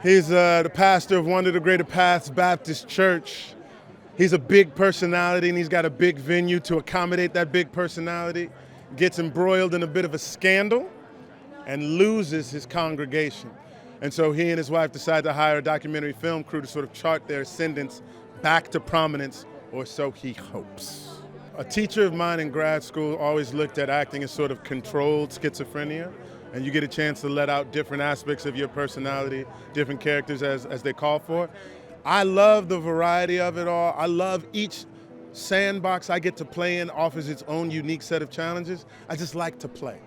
He's the pastor of one of the Greater Paths Baptist Church. He's a big personality, and he's got a big venue to accommodate that big personality. Gets embroiled in a bit of a scandal and loses his congregation. And so he and his wife decide to hire a documentary film crew to sort of chart their ascendance back to prominence, or so he hopes. A teacher of mine in grad school always looked at acting as sort of controlled schizophrenia, and you get a chance to let out different aspects of your personality, different characters as they call for. I love the variety of it all. I love each sandbox I get to play in offers its own unique set of challenges. I just like to play.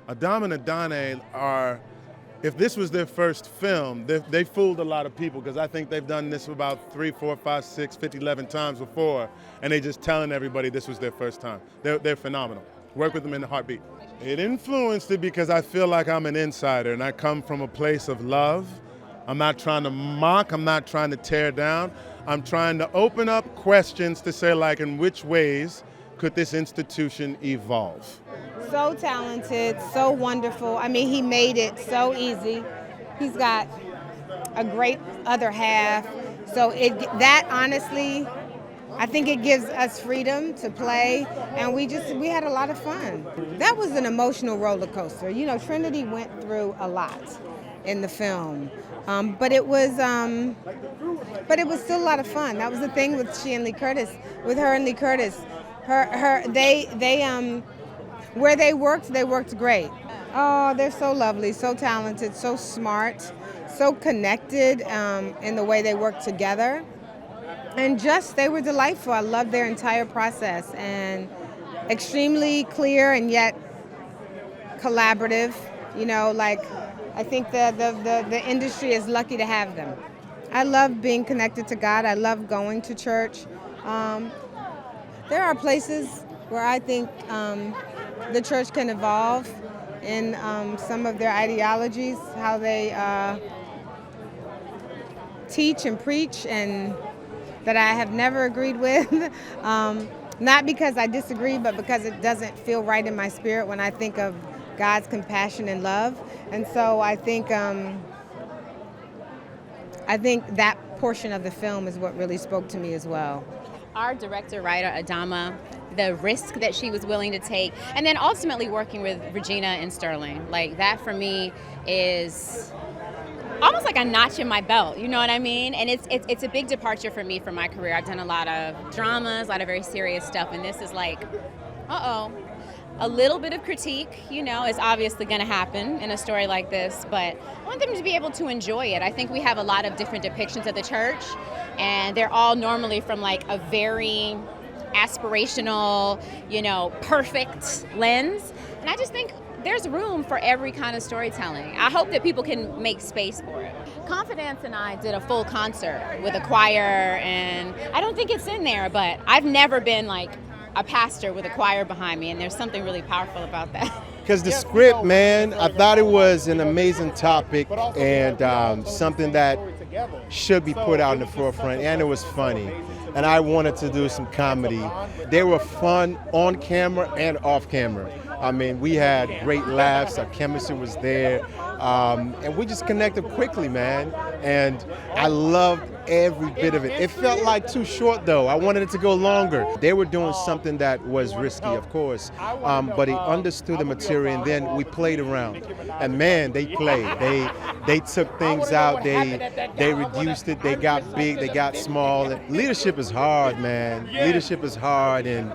Adamma and Adamma are, if this was their first film, they fooled a lot of people, because I think they've done this about 3, 4, 5, 6, 50, 11 times before, and they just telling everybody this was their first time. They're phenomenal. Work with them in the heartbeat. It influenced it because I feel like I'm an insider, and I come from a place of love. I'm not trying to mock, I'm not trying to tear down. I'm trying to open up questions to say, like, in which ways could this institution evolve? So talented, so wonderful. I mean, he made it so easy. He's got a great other half. So that honestly, I think it gives us freedom to play, and we had a lot of fun. That was an emotional roller coaster. You know, Trinity went through a lot in the film, but it was still a lot of fun. That was the thing with her and Lee Curtis. Where they worked great. Oh, they're so lovely, so talented, so smart, so connected in the way they work together. And they were delightful. I loved their entire process, and extremely clear and yet collaborative. You know, like, I think the industry is lucky to have them. I love being connected to God. I love going to church. There are places where I think the church can evolve in some of their ideologies, how they teach and preach, and that I have never agreed with. Not because I disagree, but because it doesn't feel right in my spirit when I think of God's compassion and love. And so I think that portion of the film is what really spoke to me as well. Our director-writer, Adamma, the risk that she was willing to take, and then ultimately working with Regina and Sterling, like that for me is almost like a notch in my belt, you know what I mean? And it's a big departure for me from my career. I've done a lot of dramas, a lot of very serious stuff, and this is like, a little bit of critique, you know, is obviously going to happen in a story like this, but I want them to be able to enjoy it. I think we have a lot of different depictions of the church, and they're all normally from like a very aspirational, you know, perfect lens, and I just think there's room for every kind of storytelling. I hope that people can make space for it. Confidence and I did a full concert with a choir, and I don't think it's in there, but I've never been like a pastor with a choir behind me, and there's something really powerful about that. Because the script, man, I thought it was an amazing topic, and something that should be put out in the forefront, and it was funny. And I wanted to do some comedy. They were fun on camera and off camera. I mean, we had great laughs, our chemistry was there, and we just connected quickly, man. And I loved every bit of it. It felt like too short, though. I wanted it to go longer. They were doing something that was risky, of course, but he understood the material, and then we played around. And man, they played. They took things out. They reduced it. They got big. They got small. And leadership is hard, man. Leadership is hard, and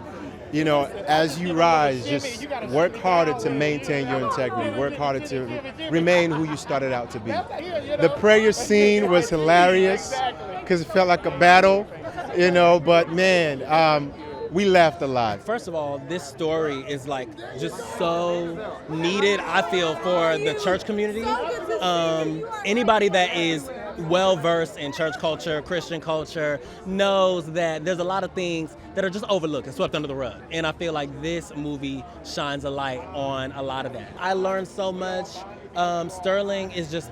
you know, as you rise, just work harder to maintain your integrity. Work harder to remain who you started out to be. The prayer scene was hilarious because it felt like a battle, you know, but man, we laughed a lot. First of all, this story is like just so needed, I feel, for the church community. Anybody that is well-versed in church culture, Christian culture, knows that there's a lot of things that are just overlooked and swept under the rug. And I feel like this movie shines a light on a lot of that. I learned so much. Sterling is just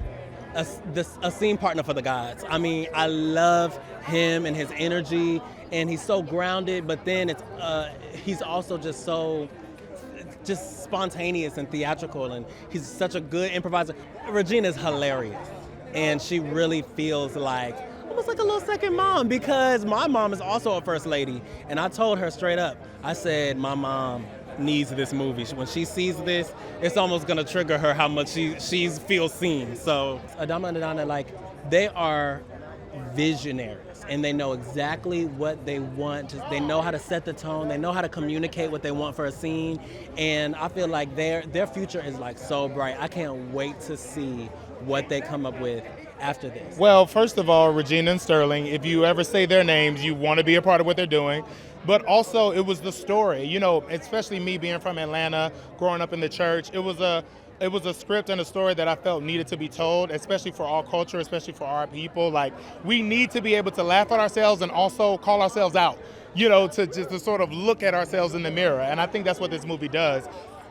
a scene partner for the gods. I mean, I love him and his energy, and he's so grounded, but then he's also just so spontaneous and theatrical, and he's such a good improviser. Regina's hilarious. and she really feels like almost like a little second mom, because my mom is also a first lady, and I told her straight up, I said, my mom needs this movie. When she sees this, it's almost gonna trigger her how much she feels seen. So Adamma and Adana, like, they are visionaries, and they know exactly what they want. They know how to set the tone. They know how to communicate what they want for a scene, and I feel like their future is like so bright. I can't wait to see what they come up with after this. Well, first of all, Regina and Sterling, if you ever say their names, you want to be a part of what they're doing. But also, it was the story. You know, especially me being from Atlanta, growing up in the church, it was a script and a story that I felt needed to be told, especially for our culture, especially for our people. Like, we need to be able to laugh at ourselves and also call ourselves out, you know, to sort of look at ourselves in the mirror. And I think that's what this movie does.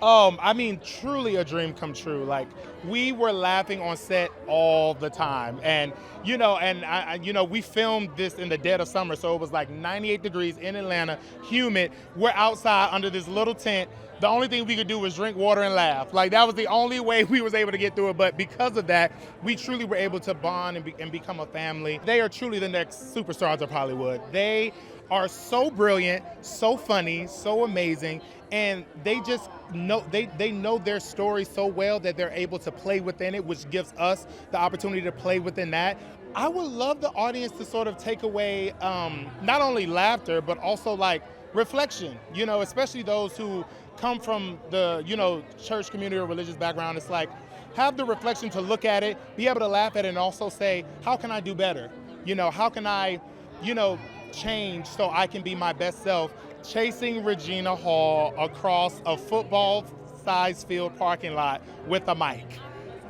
I mean, truly a dream come true. Like, we were laughing on set all the time. And, you know, we filmed this in the dead of summer, so it was like 98 degrees in Atlanta, humid. We're outside under this little tent. The only thing we could do was drink water and laugh. Like, that was the only way we was able to get through it. But because of that, we truly were able to bond and become a family. They are truly the next superstars of Hollywood. They are so brilliant, so funny, so amazing, and they just know they know their story so well that they're able to play within it, which gives us the opportunity to play within that. I would love the audience to sort of take away not only laughter, but also like reflection, you know, especially those who come from the, you know, church community or religious background. It's like, have the reflection to look at it, be able to laugh at it, and also say, how can I do better? You know, how can I, you know, change so I can be my best self? Chasing Regina Hall across a football-sized field parking lot with a mic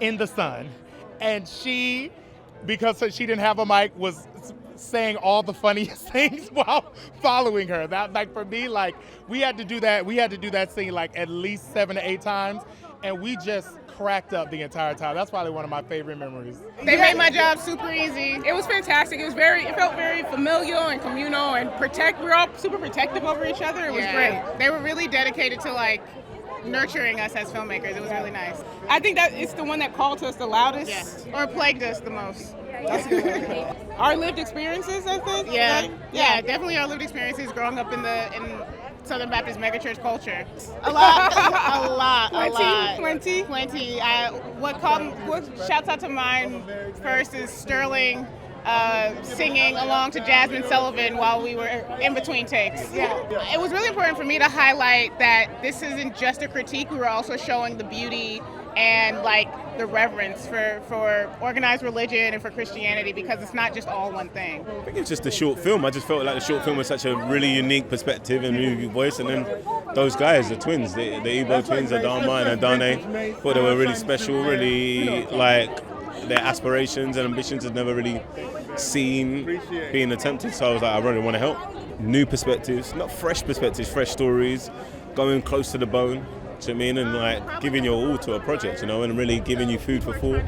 in the sun. And she, because she didn't have a mic, was saying all the funniest things while following her. That, like, for me, like, we had to do that scene like at least 7 to 8 times, and we just cracked up the entire time. That's probably one of my favorite memories. They made my job super easy. It was fantastic. It felt very familial and communal and we were all super protective over each other. It was great. They were really dedicated to like nurturing us as filmmakers. It was really nice. I think that it's the one that called to us the loudest or plagued us the most. That's a good one. Our lived experiences, I think. Yeah, definitely our lived experiences growing up in Southern Baptist megachurch culture. A lot. Plenty. What shouts out to mine first is Sterling singing along to Jasmine Sullivan while we were in between takes. Yeah. It was really important for me to highlight that this isn't just a critique. We were also showing the beauty and like the reverence for organized religion and for Christianity, because it's not just all one thing. I think it's just a short film. I just felt like the short film was such a really unique perspective and unique voice, and then those guys, the twins, the Ebo twins, Adamma and Adana, thought they were really special, really like their aspirations and ambitions had never really seen being attempted, so I was like, I really want to help. New perspectives, not fresh perspectives, fresh stories, going close to the bone. I mean, and like giving your all to a project, you know, and really giving you food for thought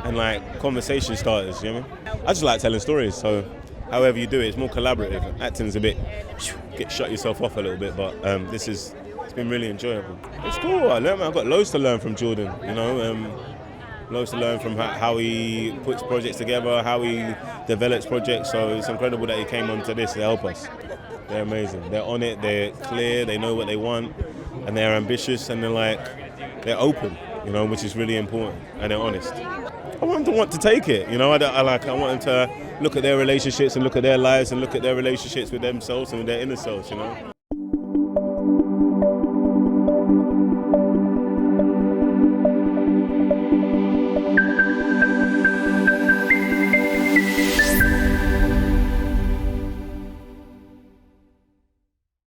and like conversation starters, you know. I just like telling stories, so however you do it, it's more collaborative. Acting's a bit, shut yourself off a little bit, but it's been really enjoyable. It's cool. I've got loads to learn from Jordan, you know. Loads to learn from how he puts projects together, how he develops projects. So it's incredible that he came onto this to help us. They're amazing. They're on it. They're clear. They know what they want, and they're ambitious, and they're open, you know, which is really important, and they're honest. I want them to want to take it, you know. I want them to look at their relationships and look at their lives and look at their relationships with themselves and with their inner selves, you know.